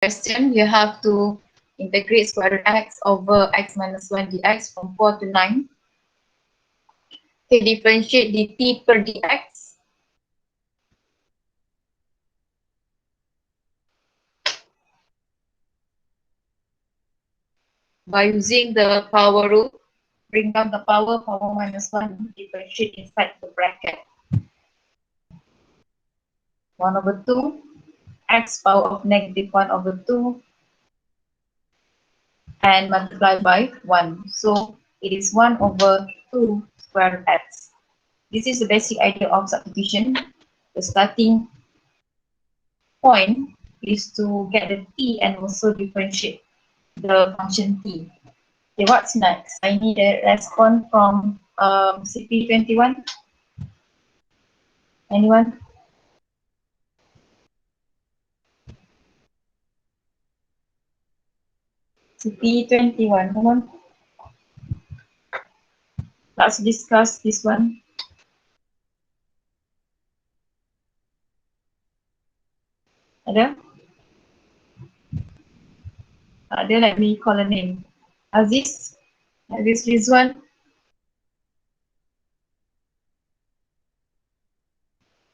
question, you have to integrate square root x over x minus 1 dx from 4 to 9. Okay, differentiate dt per dx. By using the power rule, bring down the power minus 1, differentiate inside the bracket. 1 over 2, x power of negative 1 over 2, and multiply by 1. So it is 1 over 2 square root x. This is the basic idea of substitution. The starting point is to get the t and also differentiate the function t. Okay, what's next? I need a response from CP21. Anyone? CP21, come on. Let's discuss this one. Ada? Ada, let me call a name. Aziz? Aziz Rizwan?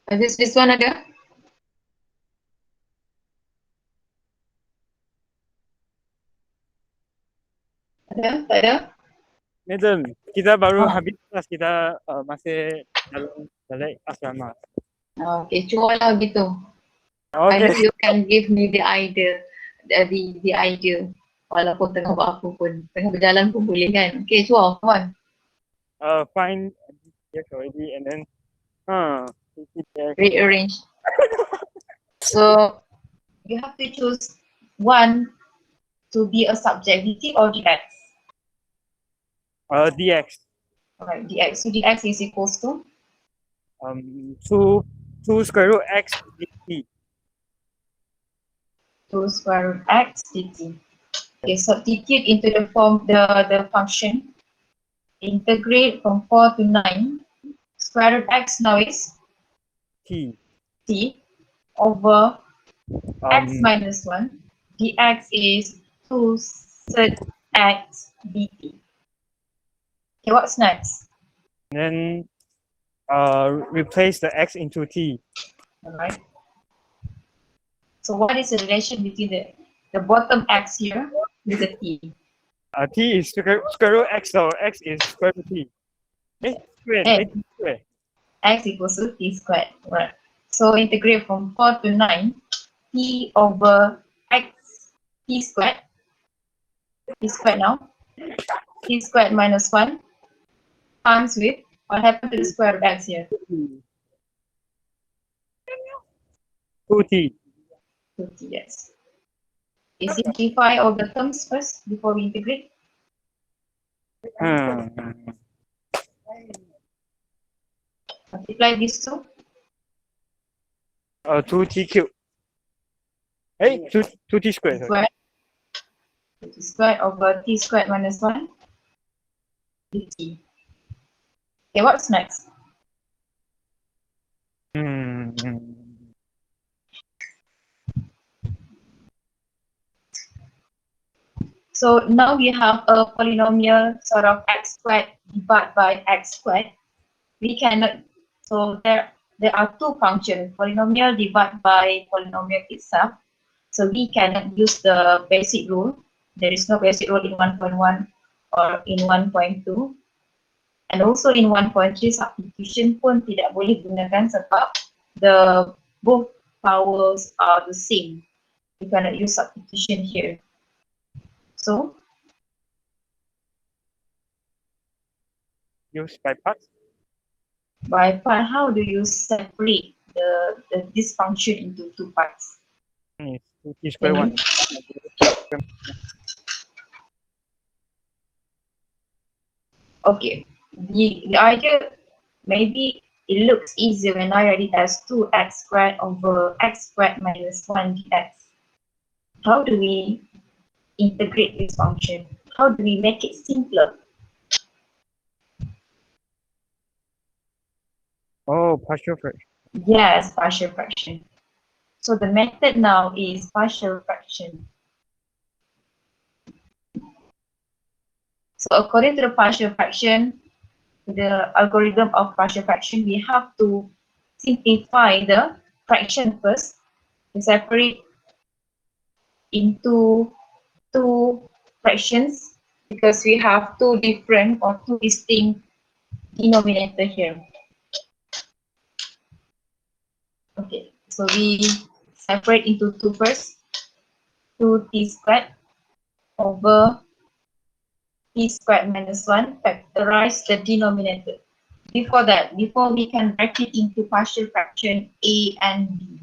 Aziz Rizwan ada? Ada? Tak ada? Madam, kita baru habis kelas, kita masih dalam balik asrama. Okay, cuba lah gitu. I Okay. know you can give me the idea, the idea. Walaupun tengah buat apa pun, tengah berjalan pun boleh kan. Okay, cuba, come on. Find yes already and then Rearrange. So you have to choose one to be a subject, dt or dx. dx. Alright, dx. So dx is equals to 2 square root x dt. 2 square root x dt. Okay, substitute into the form the function. Integrate from 4 to 9. Square root x now is T over x um minus 1. Dx is 2 sec x dt. Okay, what's next? then replace the x into t. Alright. So what is the relation between the bottom x here with the t? T is square root x, so x is square root t. Square. X equals to t squared. Right. So integrate from 4 to 9, t over x, t squared now, t squared minus 1 times with, what happened to the square root x here? 2t. 2t, yes. Okay, simplify all the terms first before we integrate. Multiply these two. 2t cubed. Hey, 2t squared. Squared. T squared over t squared minus 1 dt. Okay, what's next? So now we have a polynomial sort of x squared divided by x squared. We cannot, so there are two functions, polynomial divided by polynomial itself. So we cannot use the basic rule. There is no basic rule in 1.1 or in 1.2. And also in 1.3 substitution pun tidak boleh gunakan sebab both powers are the same. We cannot use substitution here. So use by parts. By part, how do you separate this function into two parts? 2t squared 1. Okay, the idea, maybe it looks easier when I write it as 2x squared over x squared minus 1 dx. How do we integrate this function? How do we make it simpler? Oh, partial fraction. Yes, partial fraction. So the method now is partial fraction. So according to the partial fraction, the algorithm of partial fraction, we have to simplify the fraction first to separate into two fractions because we have two different or two distinct denominator here. Okay, so we separate into two first. 2t squared over t squared minus 1, factorize the denominator. Before that, before we can break it into partial fraction a and b.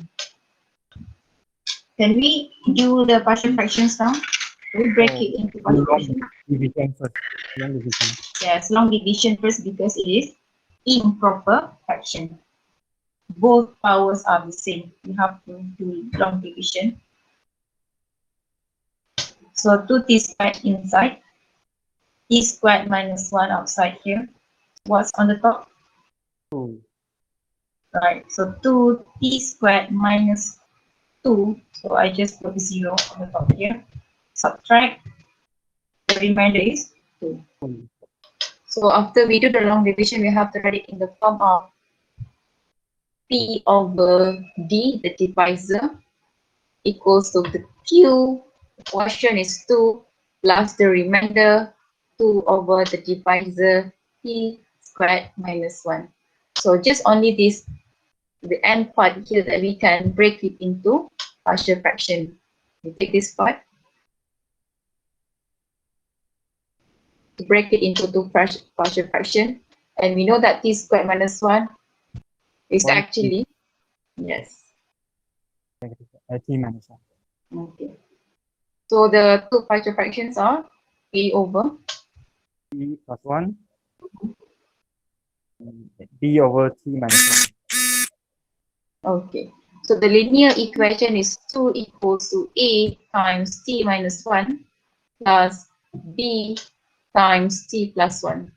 Can we do the partial fractions now? We break it into partial fractions. Division first. Long division. Yes, long division first because it is improper fraction. Both powers are the same. You have to do long division. So 2t squared inside, t squared minus 1 outside here. What's on the top? 2. Right, so 2t squared minus 2. So I just put 0 on the top here. Subtract. The remainder is 2. So after we do the long division, we have to write it in the form of P over D, the divisor, equals to the Q, the quotient is 2, plus the remainder, 2 over the divisor, T squared minus 1. So just only this, the end part here that we can break it into partial fraction. We take this part to break it into two partial fraction, and we know that T squared minus 1 is actually, yes. T minus 1. Okay. So the two partial fractions are A over T plus 1. B over T minus 1. Okay. So the linear equation is 2 equals to A times T minus 1 plus B times T plus 1.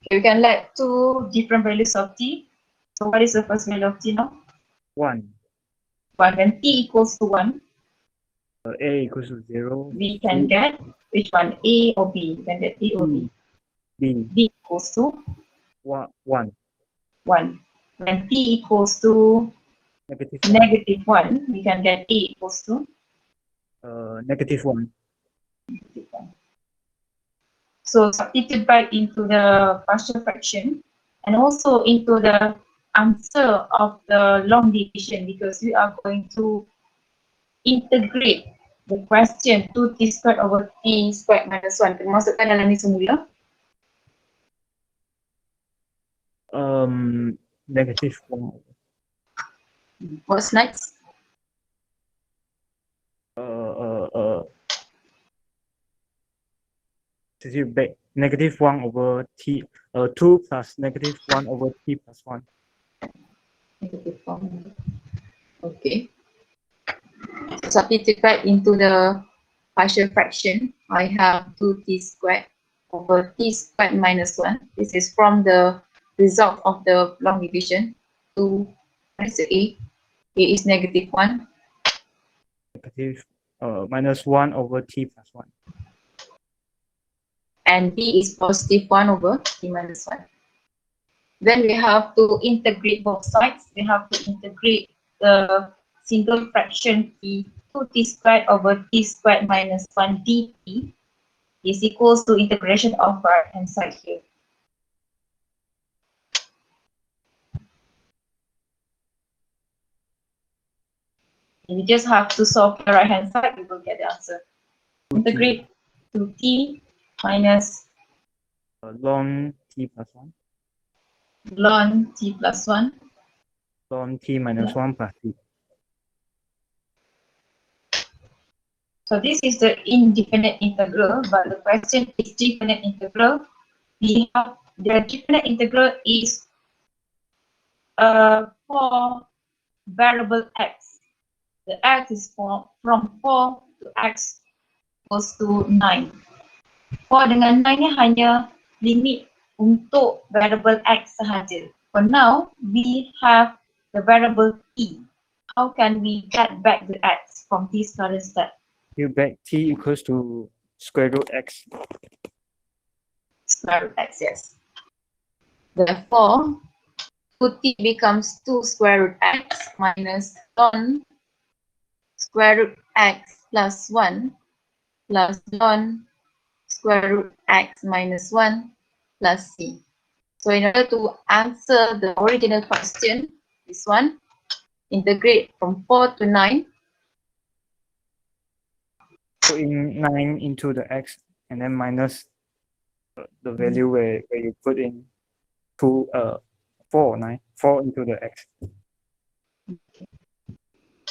Okay, we can let two different values of T. So what is the first value of T now? 1. 1. When T equals to 1, A equals to 0. we can get which one? A or B? We can get A or B. B. B equals to 1. 1. When T equals to negative 1, we can get A equals to negative 1. negative 1. So substitute back into the partial fraction and also into the answer of the long division because we are going to integrate the question 2t squared over t squared minus 1. Kita masukkan dalam ni semula. Negative 1. What's next? Back negative 1 over T, 2 plus negative 1 over T plus 1. Negative 1. Okay. So substitute back into the partial fraction. I have 2t squared over t squared minus 1. This is from the result of the long division. 2 minus A. A is negative 1. Negative minus 1 over T plus 1. And B is positive 1 over T minus 1. Then we have to integrate both sides. We have to integrate the single fraction T, 2t squared over T squared minus 1 dt is equals to integration of right hand side here. And we just have to solve the right hand side, we will get the answer. Integrate 2t minus ln T plus 1. ln T plus 1. Ln T minus 1 plus T. So this is the indefinite integral, but the question is definite integral. We have the definite integral is for variable x. The x is from 4 to x equals to 9. 4 dengan 9 ni hanya limit untuk variable x sahaja. For now, we have the variable t. How can we get back the x from this current step? You back t equals to square root x. Square root x, yes. Therefore, 2t becomes 2 square root x minus ln square root x plus 1 plus ln square root x minus 1 plus c. So in order to answer the original question, this one, integrate from 4 to 9. Putting 9 into the x and then minus the value where you put in 2, 4, 9, 4 into the x.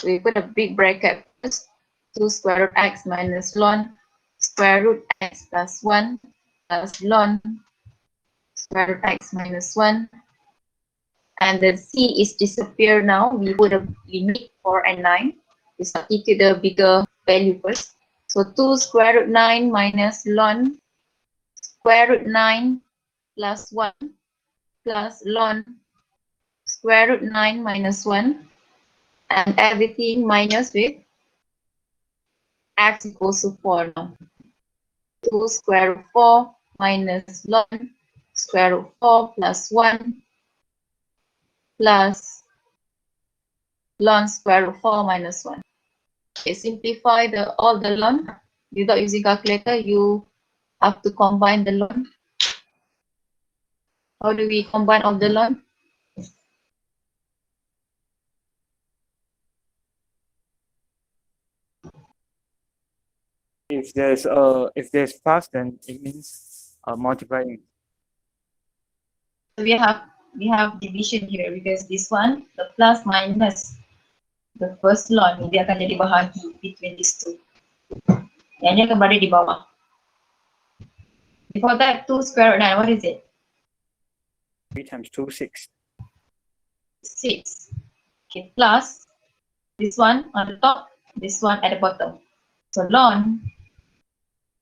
We put a big bracket first, 2 square root x minus ln square root x plus 1 plus ln square root x minus 1. And the c is disappear now. We put a limit 4 and 9. We substitute the bigger value first. So 2 square root 9 minus ln square root 9 plus 1 plus ln square root 9 minus 1, and everything minus with x equals to 4 now. 2 square root 4 minus ln square root 4 plus 1 plus ln square root 4 minus 1. Okay, simplify all the ln without using calculator. You have to combine the ln. How do we combine all the ln? If there's plus, then it means multiplying. We have division here because this one, the plus minus the first ln, dia akan jadi bahagi between these two. Yang ni akan berada di bawah. Before that, 2 square root 9, what is it? 3 times 2, 6. 6. Okay, plus this one on the top, this one at the bottom. So ln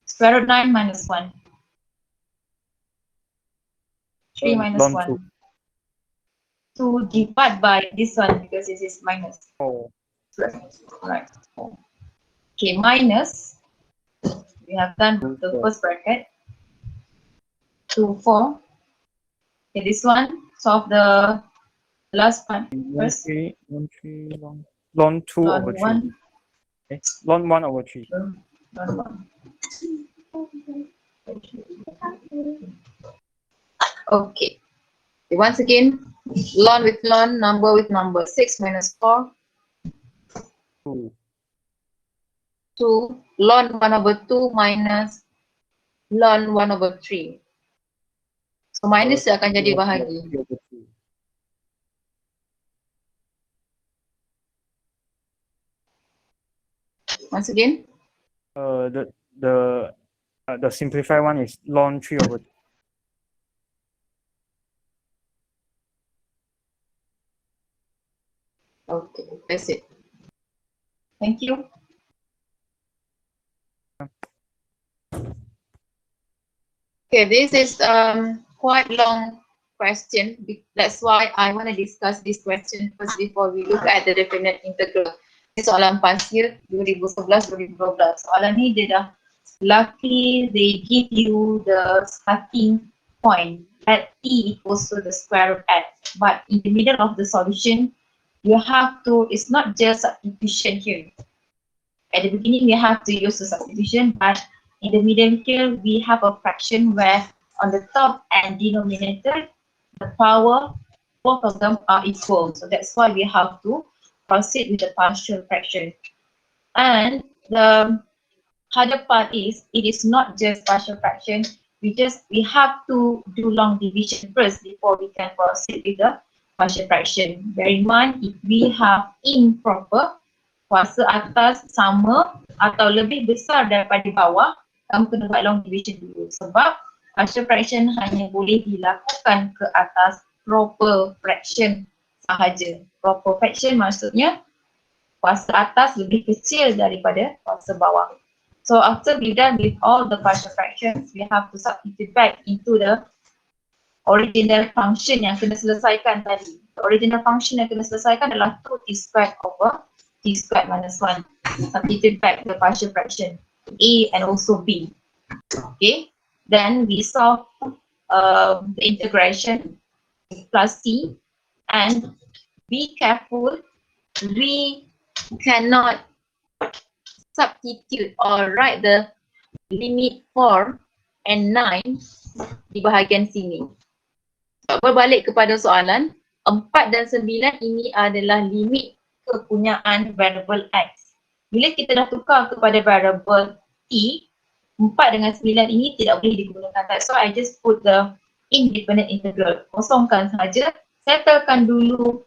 square root 9 minus 1. 3 minus ln 1. 2 divided by this one because this is minus. 4. Right. Okay, minus. We have done the first bracket. 2, 4. Okay, this one, solve the last one first. Ln 2 over 3. Ln 1. Okay. Ln 1 over 3. Ln 1. Okay. Once again, ln with ln, number with number. 6 minus 4. 2. 2. Ln 1 over 2 minus ln 1 over 3. So minus akan jadi bahagi. Once again. The simplified one is ln 3 over 2. Okay, that's it. Thank you. Okay, this is quite long question. That's why I want to discuss this question first before we look at the definite integral. Ini soalan pasir 2011-2012. Soalan ni dia dah luckily they give you the starting point that t equals to the square root x. But in the middle of the solution, you have to, it's not just substitution here. At the beginning, we have to use the substitution, but in the middle here, we have a fraction where on the top and denominator, the power, both of them are equal. So that's why we have to proceed with the partial fraction. And the harder part is, it is not just partial fraction. We have to do long division first before we can proceed with the partial fraction. Bear in mind, if we have improper, kuasa atas sama atau lebih besar daripada bawah, kamu kena buat long division dulu. Sebab partial fraction hanya boleh dilakukan ke atas proper fraction sahaja. Proper fraction maksudnya kuasa atas lebih kecil daripada kuasa bawah. So after we done with all the partial fractions, we have to substitute back into the original function yang kena selesaikan tadi. The original function yang kena selesaikan adalah 2t squared over t squared minus 1. Substitute back the partial fraction A and also B. Okay, then we solve the integration plus C, and be careful, we cannot substitute or write the limit 4 and 9 di bahagian sini. So, berbalik kepada soalan, 4 dan 9 ini adalah limit kepunyaan variable X. Bila kita dah tukar kepada variable T, 4 dengan 9 ini tidak boleh digunakan. That's why I just put the independent integral. Kosongkan saja, settlekan dulu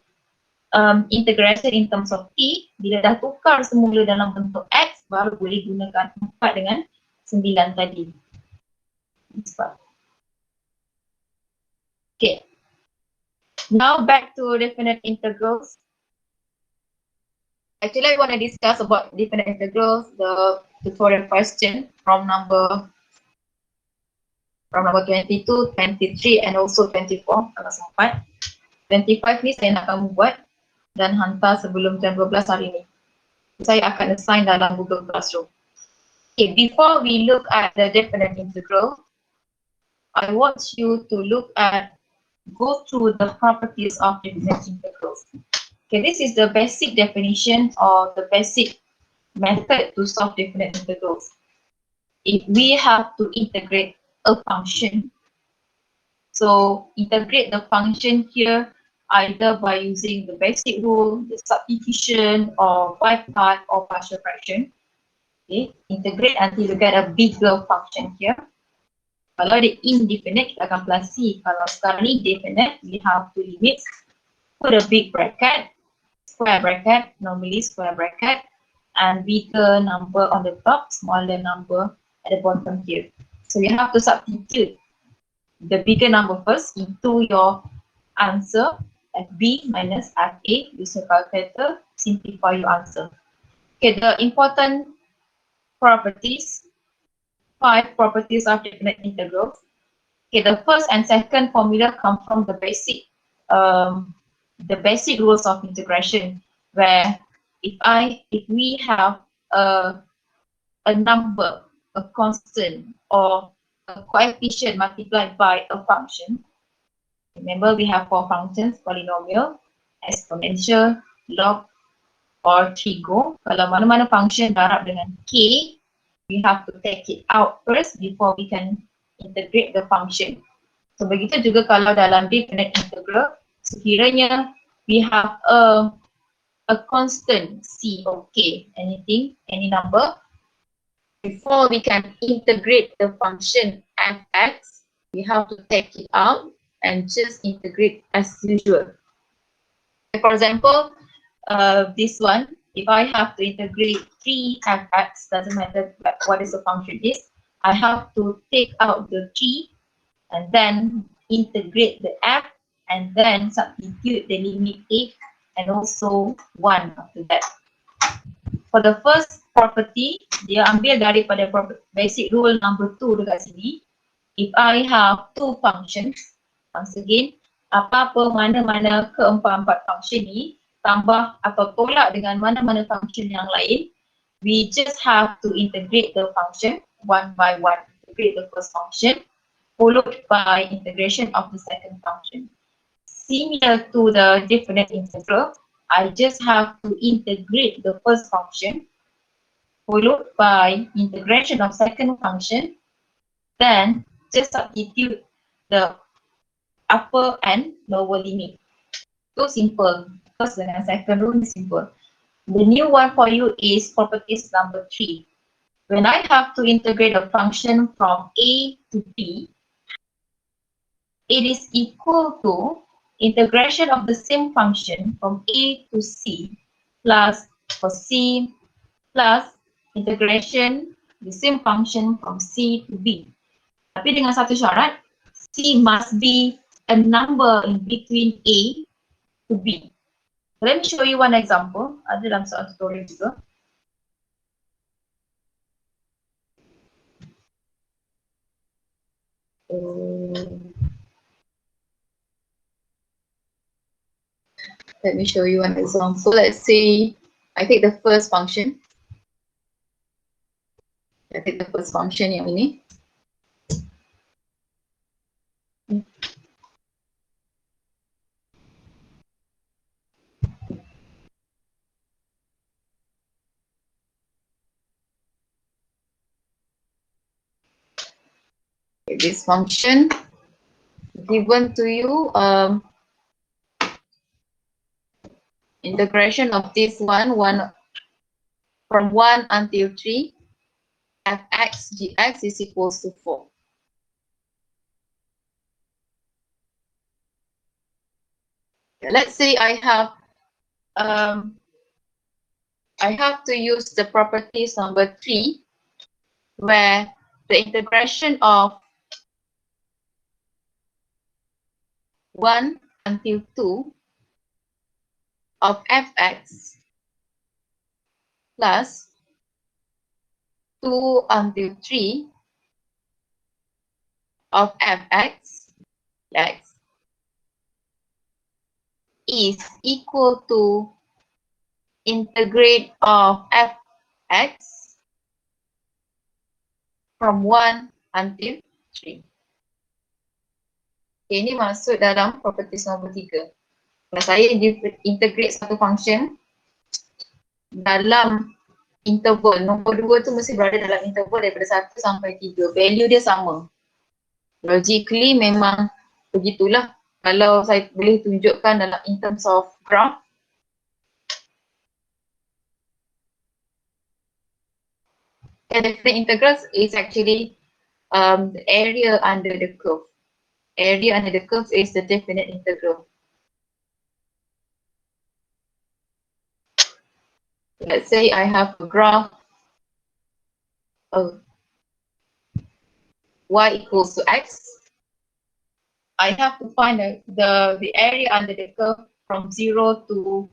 integration in terms of T. Bila dah tukar semula dalam bentuk X, baru boleh gunakan 4 dengan 9 tadi. Okay. Now back to definite integrals. Actually, I want to discuss about definite integrals, the tutorial question from number 22, 23 and also 24 kalau sempat. 25 ni saya nak kamu buat dan hantar sebelum jam 12 hari ni. Saya akan assign dalam Google Classroom. Okay, before we look at the definite integral, I want you to go through the properties of definite integrals. Okay, this is the basic definition or the basic method to solve definite integrals. If we have to integrate a function, so integrate the function here either by using the basic rule, the substitution, or by part or partial fraction. Okay, integrate until you get a bigger function here. Kalau dia indefinite, kita akan plus C. Kalau sekarang ni definite, we have two limits. Put a big bracket, square bracket, normally square bracket, and bigger number on the top, smaller number at the bottom here. So you have to substitute the bigger number first into your answer, FB minus FA, use your calculator, simplify your answer. Okay, the important properties, 5 properties of definite integrals. Okay, the first and second formula come from the basic rules of integration, where if we have a number, a constant, or a coefficient multiplied by a function. Remember, we have 4 functions: polynomial, exponential, log, or trigo. Kalau mana-mana function darab dengan k, we have to take it out first before we can integrate the function. So begitu juga kalau dalam definite integral, sekiranya we have a constant c or k, any number, before we can integrate the function fx, we have to take it out and just integrate as usual. For example, this one, if I have to integrate 3fx, doesn't matter what is the function is, I have to take out the 3 and then integrate the f and then substitute the limit a and also 1 after that. For the first property, dia ambil daripada basic rule number 2 dekat sini. If I have 2 functions, once again, apa-apa mana-mana keempat-empat function ni, tambah atau tolak dengan mana-mana function yang lain, we just have to integrate the function one by one. Integrate the first function, followed by integration of the second function. Similar to the definite integral, I just have to integrate the first function, followed by integration of second function, then just substitute the upper and lower limit. So simple. First and second rule is simple. The new one for you is properties number 3. When I have to integrate a function from A to B, it is equal to integration of the same function from A to C plus for C plus integration the same function from C to B. Tapi dengan satu syarat, C must be a number in between A to B. Let me show you one example. Ada dalam soal tutorial juga. Let me show you an example. Let's say I take the first function. I take the first function yang ini. Okay, this function given to you, integration of this one from 1 until 3, fx dx is equals to 4. Let's say I have to use the properties number 3, where the integration of 1 until 2 of fx plus 2 until 3 of fx x is equal to integrate of fx from 1 until 3. Okay, ini masuk dalam properties nombor 3. Kalau saya integrate satu function dalam interval, nombor 2 tu mesti berada dalam interval daripada 1 sampai 3. Value dia sama. Logically memang begitulah. Kalau saya boleh tunjukkan dalam in terms of graph, definite integrals is actually the area under the curve. Area under the curve is the definite integral. Let's say I have a graph of y equals to x. I have to find the area under the curve from 0 to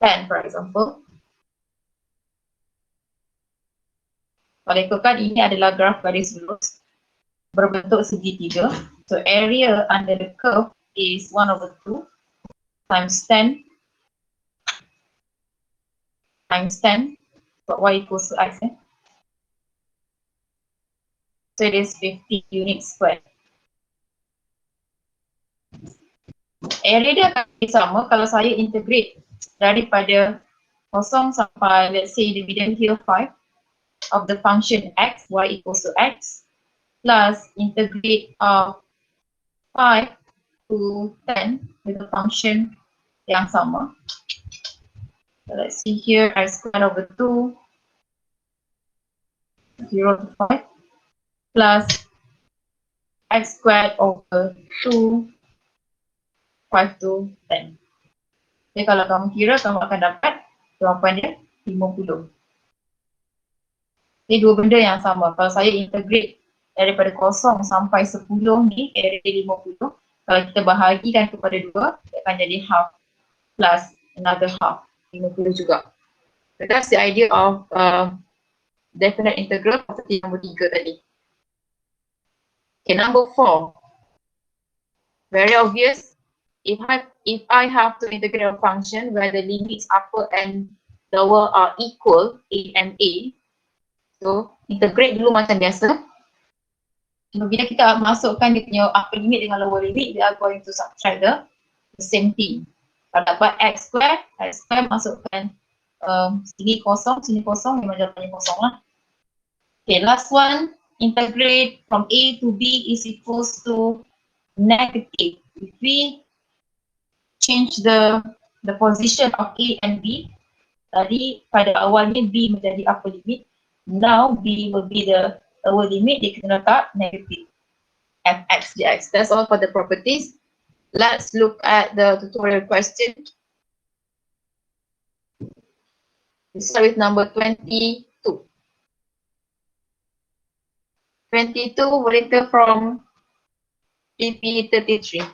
10, for example. Kalau ikutkan ini adalah graf garis lurus berbentuk segitiga. So area under the curve is 1/2 times 10 times 10, so y equals to x. So it is 50 units squared. Area dia akan sama kalau saya integrate daripada 0 sampai, let's say, dividend here 5 of the function x, y equals to x, plus integrate of 5 to 10 with the function yang sama. So let's see here, x squared over 2, 0 to 5, plus x squared over 2, 5 to 10. Jadi kalau kamu kira, kamu akan dapat jawapan dia 50. Ini dua benda yang sama. Kalau saya integrate daripada 0 sampai 10 ni, area 50. Kalau kita bahagikan kepada 2, dia akan jadi half plus another half, 50 juga. So that's the idea of definite integral property nombor 3 tadi. Okay, number 4. Very obvious. If I have to integrate a function where the limits upper and lower are equal, a and a, so integrate dulu macam biasa. So bila kita masukkan dia punya upper limit dengan lower limit, we are going to subtract the same thing. Kalau dapat x square masukkan sini kosong, memang jawapannya kosong lah. Okay, last one, integrate from a to b is equals to negative. If we change the position of a and b, tadi pada awalnya b menjadi upper limit, now b will be the lower limit, dia kena letak negative fx dx. That's all for the properties. Let's look at the tutorial question. We start with number 22. 22 written from pp33.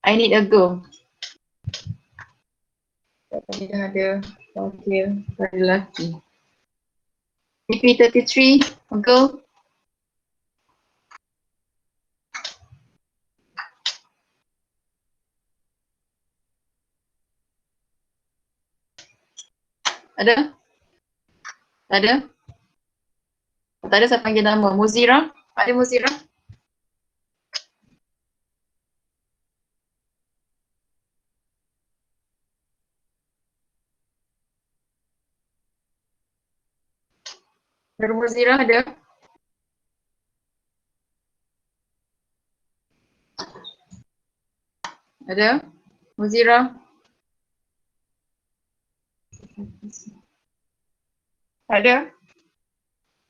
I need a go. Tadi dah ada wakil lelaki. pp33 Go. Ada? Tak ada? Tak ada, saya panggil nama. Muzira? Ada Muzira? Baru Muzira ada? Ada? Muzira? Ada?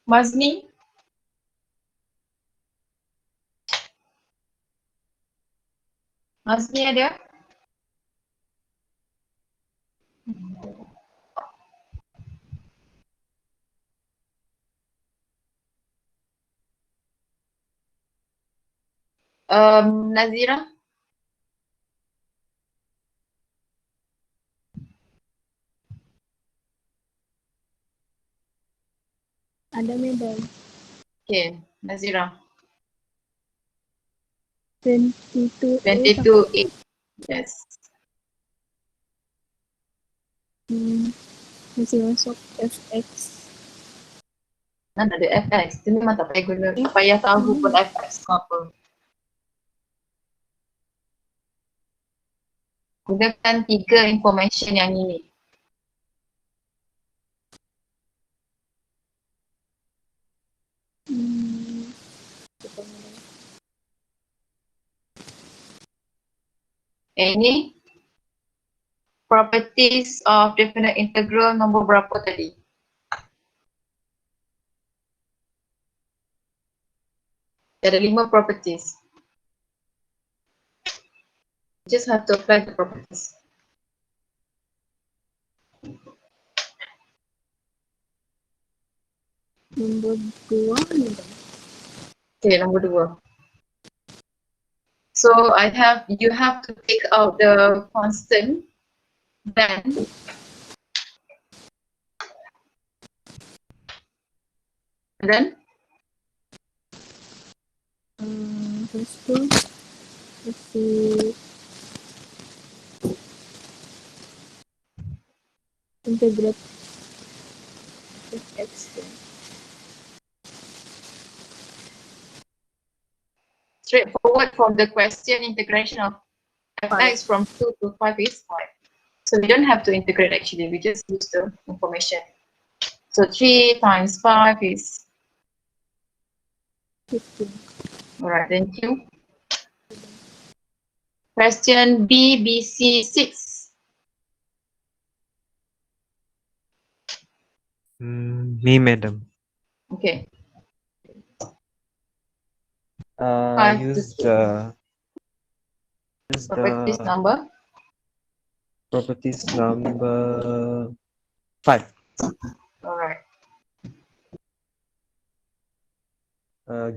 Mazni? Mazni ada? Nazira? Ada madam. Okay, Nazira. 22 22A. Yes. Masih masuk FX. Kan ada FX. Itu memang tak payah guna. Tak payah tahu pun FX ke apa. Gunakan 3 information yang ini. Ini properties of definite integral nombor berapa tadi? Ada 5 properties. Just have to apply the properties. Nombor 2 madam. Okay, nombor 2. So you have to take out the constant, then Lepas tu masih integrate FX tu. straightforward from the question, integration of fx from 2 to 5 is 5. So we don't have to integrate actually, we just use the information. So 3 times 5 is, 15. alright, thank you. Question B, B, C, 6. Me, madam. Okay. 5 to Use 6. Properties the number. properties number 5. Alright.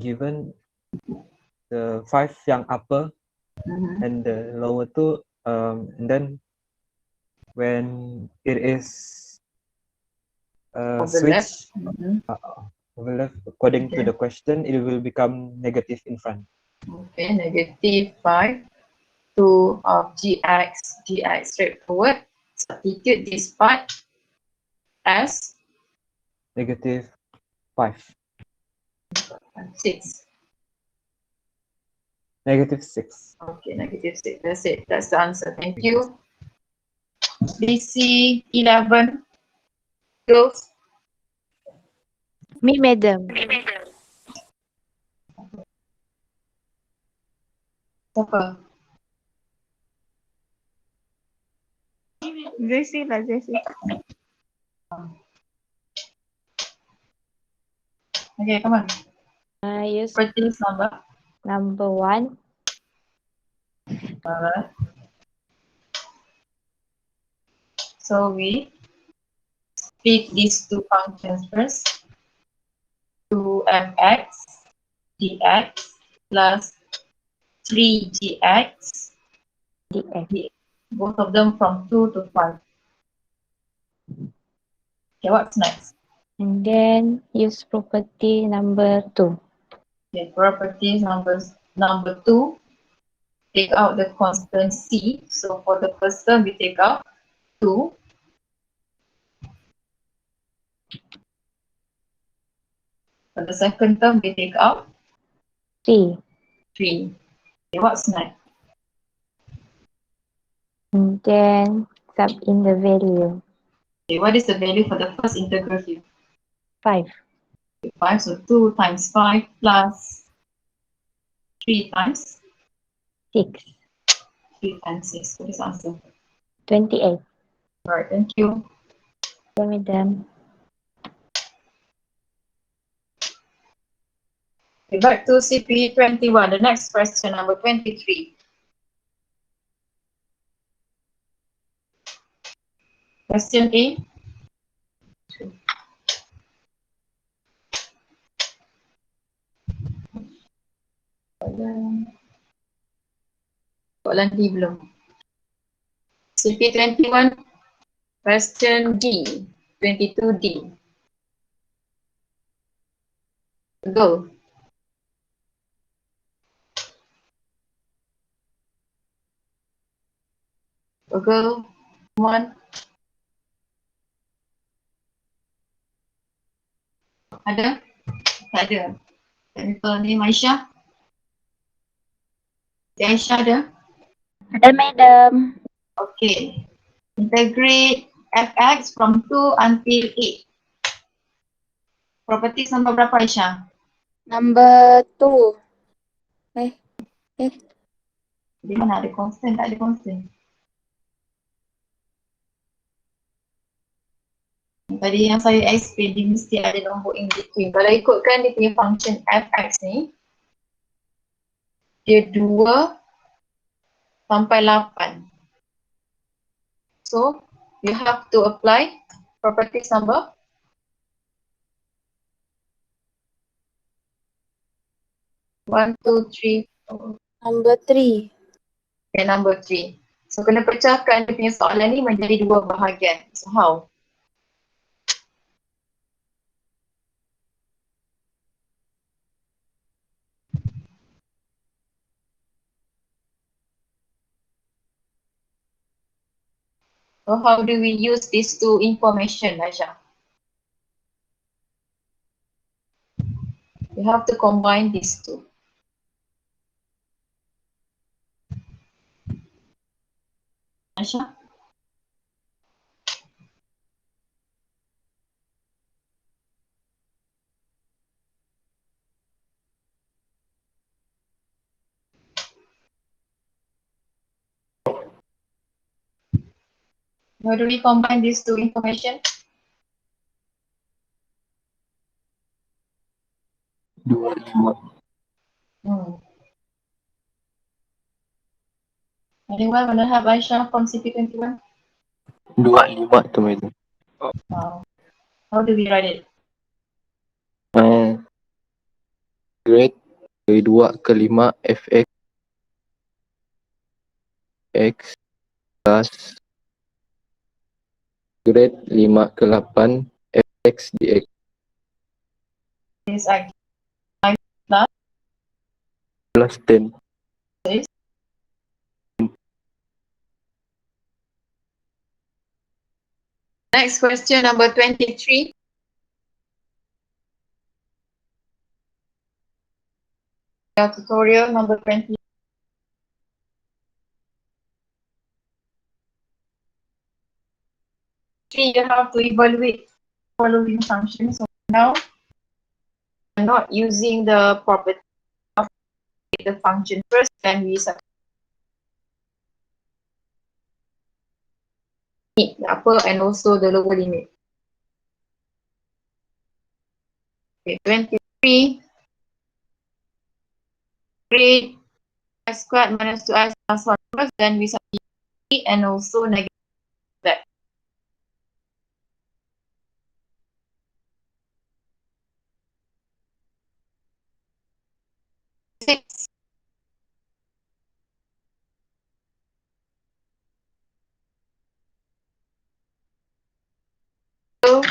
Given the 5 yang upper and the lower 2, and then when it is Overlap. switched overlap according to the question, it will become negative in front. Okay, negative 5 2 of gx, straightforward. Substitute this part as Negative 5. 6. Negative 6. Okay, negative 6. That's it. That's the answer. Thank you. BC 11. Girls. Me, madam. Siapa? Jessie lah, Jessie. Okay, come on. Use Properties number. number 1. Alright. So we split these two functions first. 2mx dx plus 3gx DX. both of them from 2 to 5. Okay, what's next? And then use property number 2. Okay, properties number 2, take out the constant c. So for the first term, we take out 2. For the second term, we take out 3. 3. Okay, what's next? And then sub in the value. Okay, what is the value for the first integral here? 5. 5, so 2 times 5 plus 3 times 6. 3 times 6. What is the answer? 28. Alright, thank you. Okay, madam. Okay, back to CP21. The next question, number 23. Question A. Soalan D belum. CP21, question D. 22D. Go. Go. One. Ada? Tak ada. Technical name Aisyah. Si Aisyah ada? Ada, madam. Okay. Integrate fx from 2 until 8. Properties nombor berapa Aisyah? Number 2. Di mana ada constant? Tak ada constant. Tadi yang saya explain, dia mesti ada nombor in between. Kalau ikutkan dia punya function fx ni, dia 2 sampai 8. So, you have to apply properties number 1, 2, 3, 4. Number 3. Okay, number 3. So, kena pecahkan dia punya soalan ni menjadi 2 bahagian. So, how? So, how do we use these two information, Aisyah? We have to combine these two. Aisyah? How do we combine these two information? 25. Anyone want to help Aisyah from CP21? 25 tu madam. How do we write it? Grade dari 2 ke 5 fx x plus grade 5 ke 8 fx dx This actually plus 10. next question, number 23. Your tutorial number 20. You have to evaluate following functions. So now, I'm not using the property of the function first, then we subtract the upper and also the lower limit. Okay, 23. Grade x squared minus 2x plus 1 first, then we subtract and also negative that. 6. So,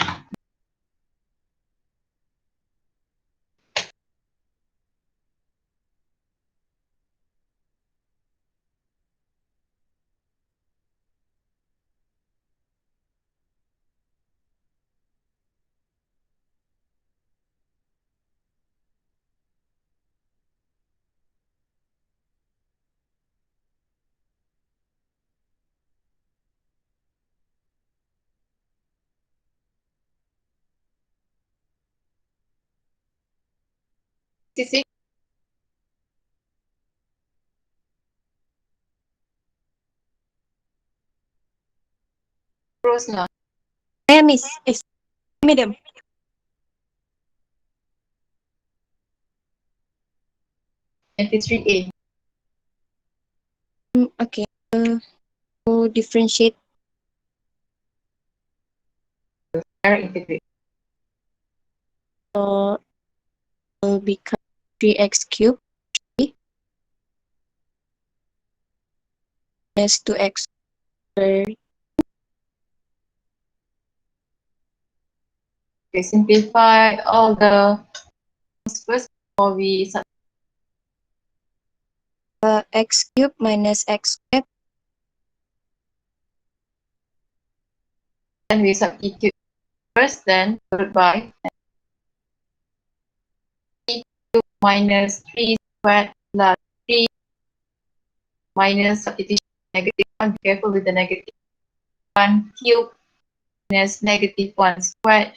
Sisi, teruslah. Miss. Madam. 23A. Okay. To differentiate Direct integrate. will become 3x cubed minus 2x squared. Okay, simplify all the first before we X cubed minus x squared substitute first, then followed by minus 3 squared plus 3 minus substitution negative 1. Be careful with the negative 1 cube minus negative 1 squared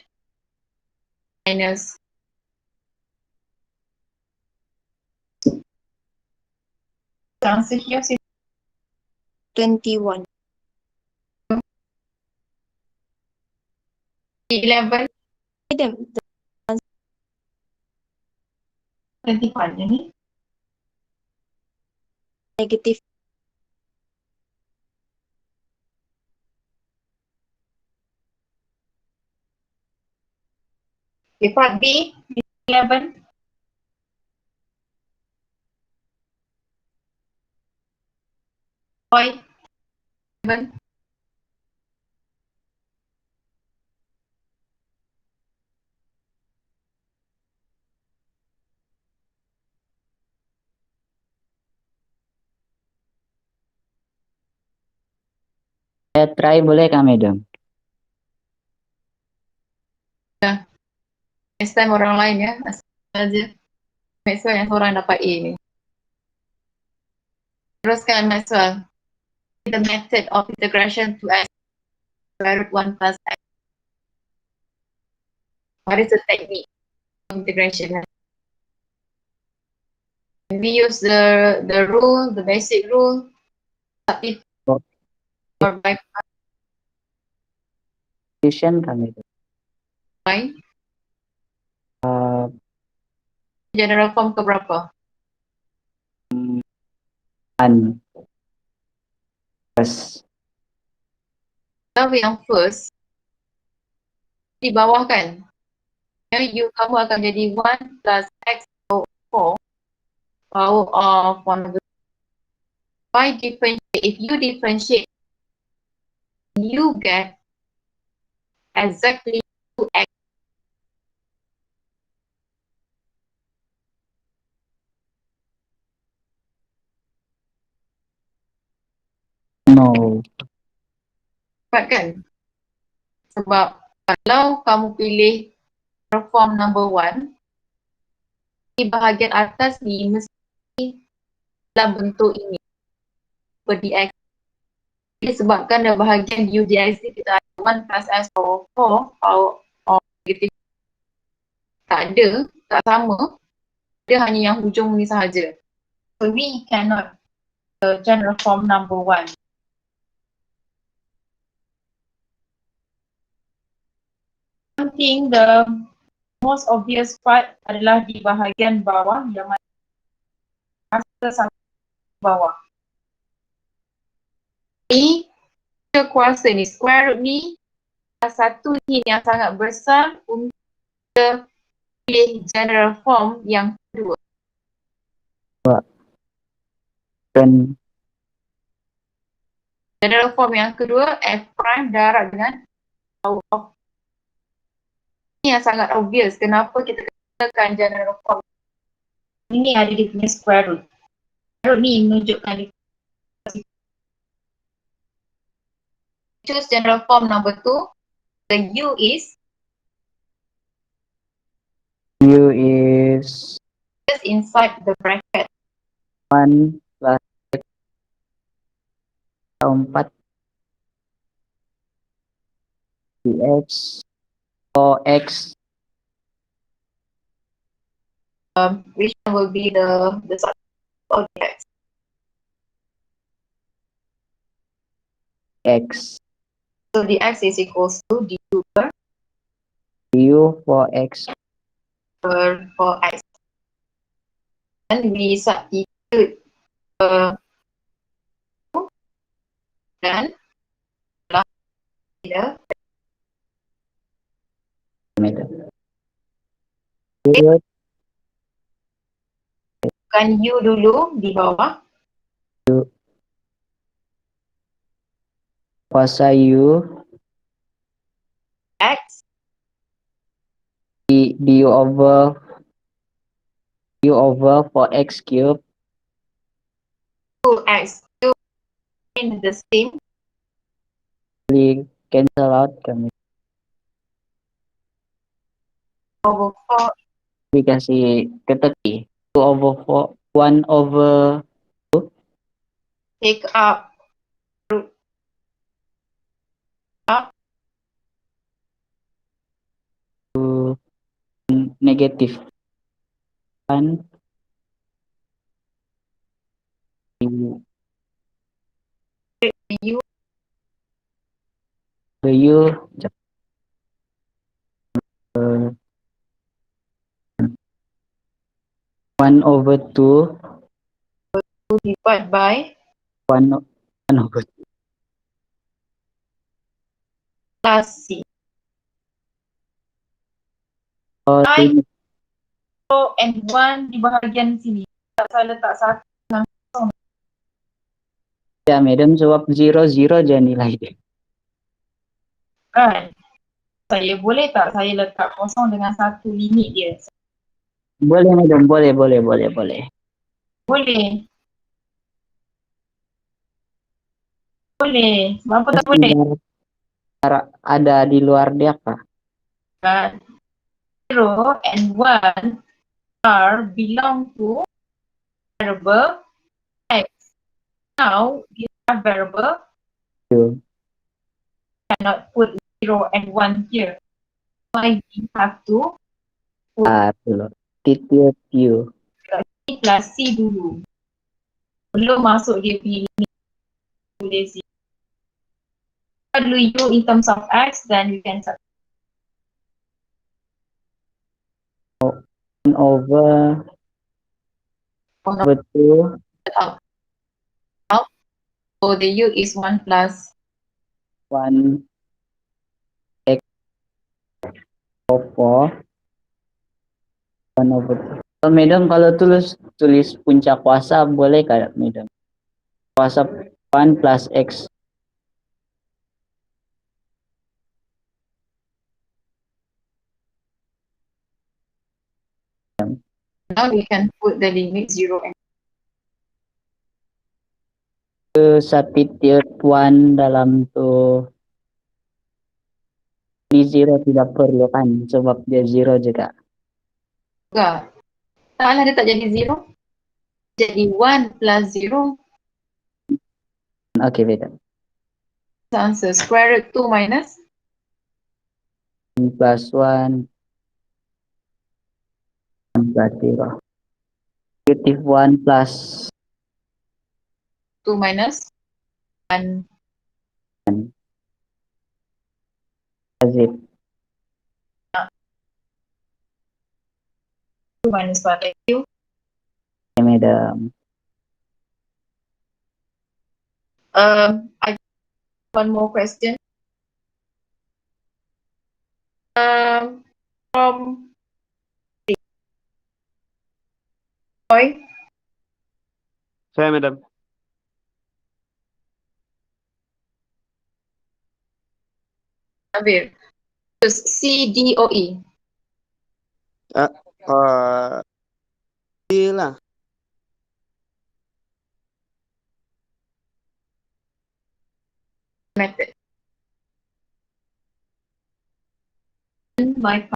minus the answer here is 21. 11, Madam, 21 ini. negative Okay, part B 11. Why 11? Saya try boleh kah, Madam? Next time orang lain ya, asal aja. Maxwell yang seorang dapat A ni. Teruskan Maxwell. The method of integration to x square root 1 plus x. What is the technique of integration? We use the rule, the basic rule, substitute or by Substitution kah, Madam? general form ke berapa? 1 plus Kalau yang first, di bawah kan, ya, kamu akan jadi 1 plus x power 4 power of 1 over 2. By differentiate, if you differentiate, you get exactly 2x. no. Kan? Sebab kalau kamu pilih form number 1, di bahagian atas ni mesti dalam bentuk ini per dx. Disebabkan dalam bahagian du dx ni kita ada 1 plus s power 4 power of negative. Tak ada, tak sama. Dia hanya yang hujung ni sahaja. So we cannot general form number 1. I think the most obvious part adalah di bahagian bawah yang mana sampai bawah. Ini kita kuasa ni, square root ni satu ni yang sangat besar untuk kita pilih general form yang kedua. Dan General form yang kedua, f prime darab dengan power of. Ini yang sangat obvious kenapa kita gunakan general form. Ini ada di punya square root. Square root ni menunjukkan di choose general form number 2. The u is U is just inside the bracket. 1 plus x 4 dx or x which one will be the subgroup of the x? X. So the x is equals to du per Du for X. for x. And we substitute dan the Period. kan u dulu di bawah, Kuasa U. x Du over for X cube. to x to in the same We cancel out. Kami over 4 kasih keteki. 2 over 4. 1 over take up negative 1. u The U. Uh, 1 over 2. divided by 1 over 2. plus c. Oh, I 0 and 1 di bahagian sini. Saya letak satu dengan ya, madam, sebab 0 je nilai dia. kan. Saya boleh tak saya letak kosong dengan satu limit dia? Boleh, madam. Boleh. Boleh. Boleh. Kenapa tak boleh? Ada di luar dia kah? Kan. 0 and 1 are belong to variable x. Now, these are variable, U. cannot put 0 and 1 here. Why we have to Dulu. Titik U. C plus C dulu. Belum masuk dia punya limit. Boleh C. Dulu U in terms of x, then we can substitute 1 over 2. out. So the U is 1 plus 1 X over 1 over 2. So, madam, kalau tulis puncak kuasa boleh kah, madam? Kuasa 1 plus X. now we can put the limit 0 and Substitute 1 dalam tu. Di 0 tidak perlu kan, sebab dia 0 juga. juga. Taklah dia tak jadi 0. Jadi 1 plus 0. Oke, madam. Answer square root 2 minus 1 plus 1 plus 0. Negative 1 plus 2 minus 1. as it. 2 minus 1. Thank you. Okay, madam. I one more question. From Roy, Saya, madam. Abir. Terus C, D, O, E. D lah. Method. My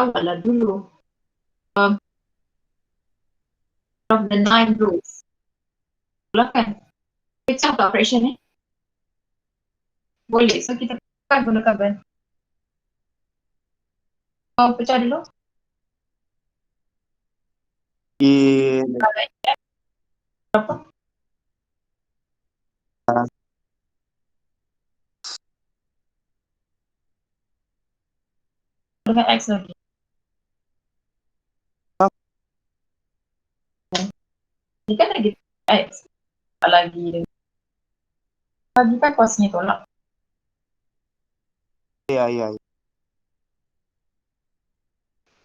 awal lah dulu. Of the 9 rules. Itulah kan. Kita apa operation ni? Boleh. So kita gunakan ban. Oh, pecah dulu. I Berapa? Dengan X lagi. Ini kan lagi X. Tak lagi. Lagi kan kuasanya tolak. iya.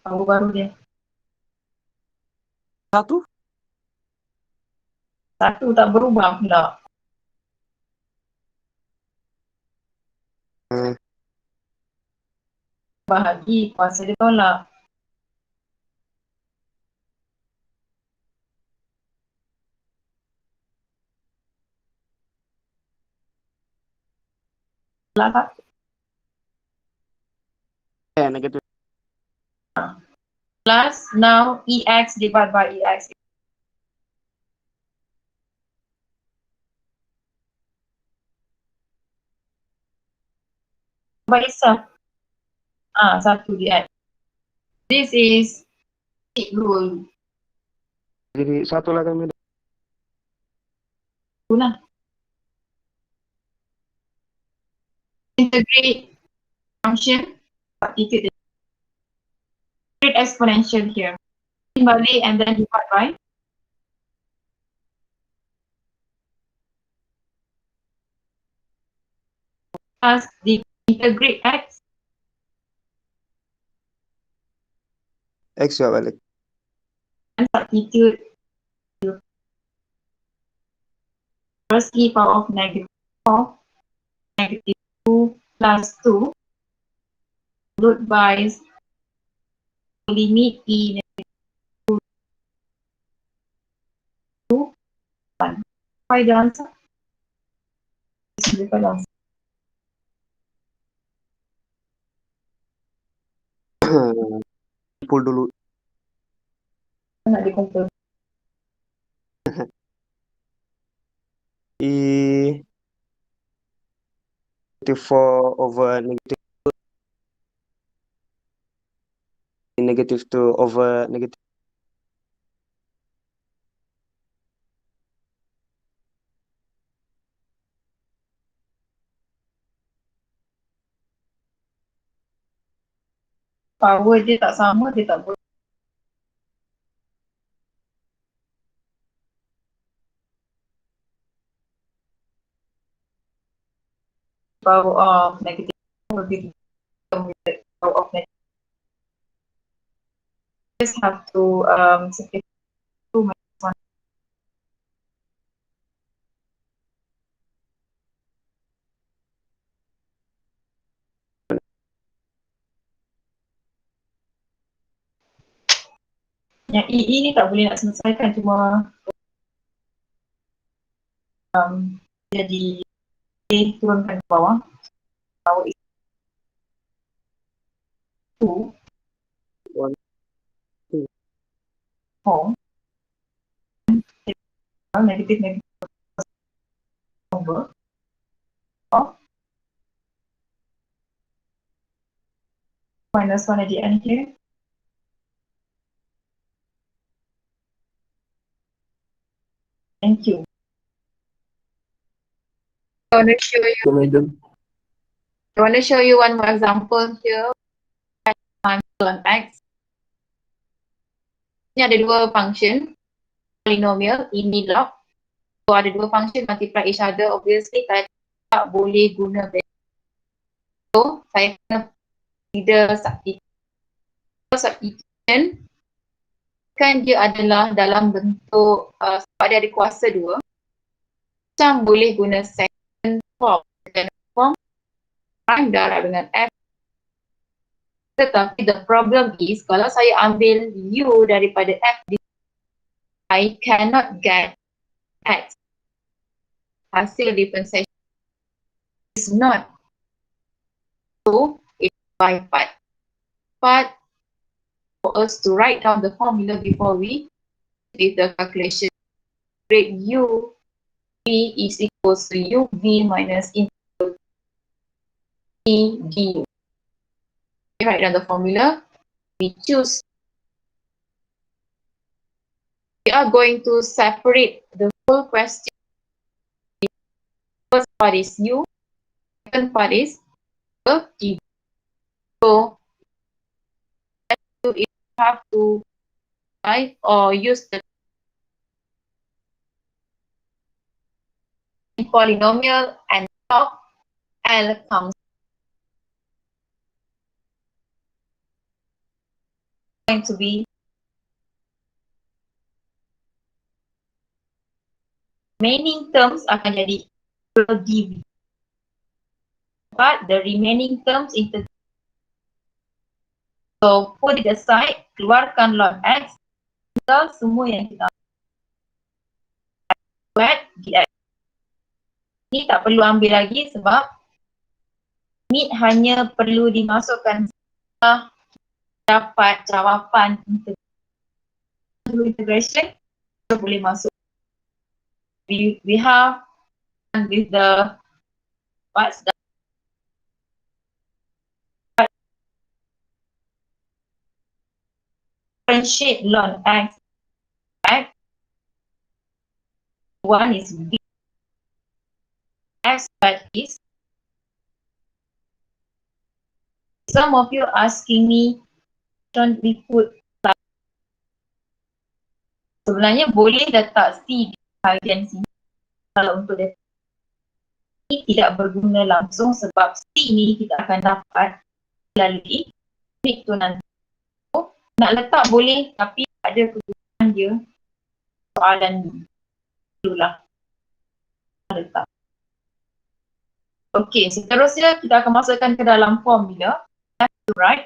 Baru-baru dia. Satu? Satu tak berubah pula. Bahagi kuasa dia tolak. Tolak tak? Negatif. Plus now EX divided by EX. By itself. Satu di X. This is big rule. Jadi satu lagi madam. Guna. Integrate function. Integrate exponential here. Balik and then divide by. Plus the integrate X. X juga balik. And substitute first e power of negative 4 negative 2 plus 2 root by limit e negative 2 1. Find the answer. This is the answer. Pull dulu. Nak dikumpul. I negative 4 over negative 2. Negative 2 over negative. Power dia tak sama, dia tak boleh. Power of negative will be with the power of negative. Just have to simplify 2 minus 1. Yang E ni tak boleh nak selesaikan, cuma jadi A turunkan ke bawah. Power is 2 1, 2. 4 negative over 4 minus 1 at the end here. Thank you. I want to show you one more example here. On X. Ini ada dua function polynomial ini log. So ada dua function multiply each other. Obviously saya tak boleh guna value. So saya kena either substitution kan dia adalah dalam bentuk sebab dia ada kuasa dua. Macam boleh guna second form prime darab dengan F. Tetapi the problem is kalau saya ambil U daripada F, I cannot get X. Hasil differentiation is not. So it's by part. Part for us to write down the formula before we did the calculation. Rate U V is equals to UV minus integral C, D. We write down the formula. We choose. We are going to separate the whole question. The first part is U, second part is the T. So you have to write or use the polynomial and log L comes going to be remaining terms akan jadi dv. But the remaining terms into so put it aside, keluarkan log X, tinggal semua yang kita buat dx. Ini tak perlu ambil lagi sebab ini hanya perlu dimasukkan setelah dapat jawapan integration, kita boleh masuk. We have with the what's the differentiate log X. One is B. X but is. Some of you asking me, don't we put like, sebenarnya boleh letak C di bahagian sini kalau untuk data ini tidak berguna langsung sebab C ni kita akan dapat melalui trik tu nanti. Nak letak boleh tapi ada kegunaan dia soalan ni. Itulah letak. Okey, seterusnya kita akan masukkan ke dalam formula. Left to right.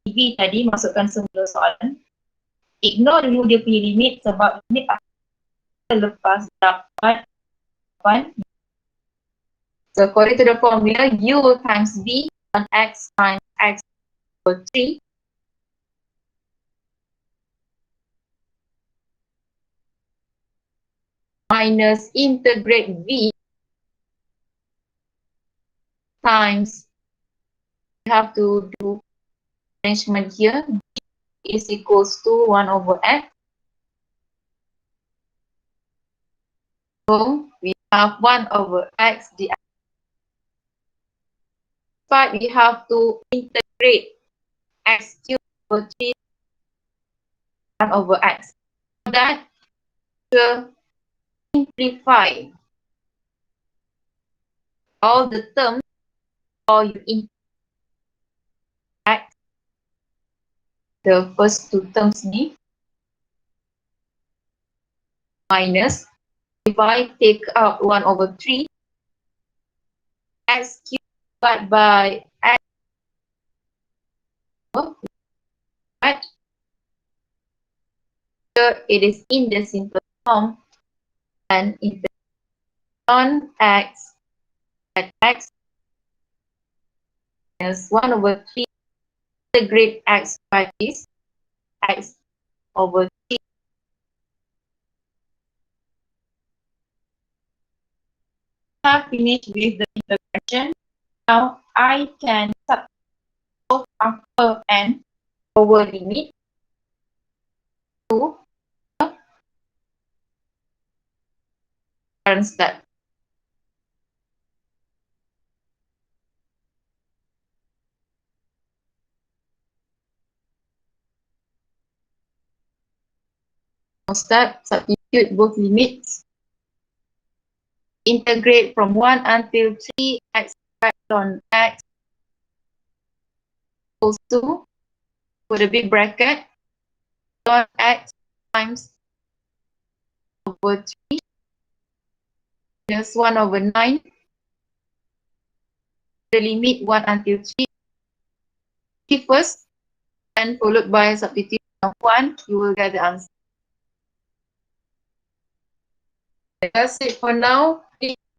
TV tadi masukkan semula soalan. Ignore dulu dia punya limit sebab limit akan lepas dapat 8. So according to the formula, U times V on X times X equal 3. Minus integrate V times, we have to do arrangement here, V is equals to 1 over X. So we have 1 over X dx. But we have to integrate X cubed over 3 1 over X. So that will simplify all the terms or you integrate the first two terms ni minus if I take out 1 over 3 X cubed divided by X right? Here it is in the simple form and integrate on X at X minus 1 over 3 integrate X by this X over 3. Have finished with the integration. Now I can substitute both upper and lower limit to the current step. Step, substitute both limits. Integrate from 1 until 3 X on X equals to, put a big bracket, on X times over 3 minus 1 over 9. The limit 1 until 3 first and followed by substitution of 1, you will get the answer. That's it for now.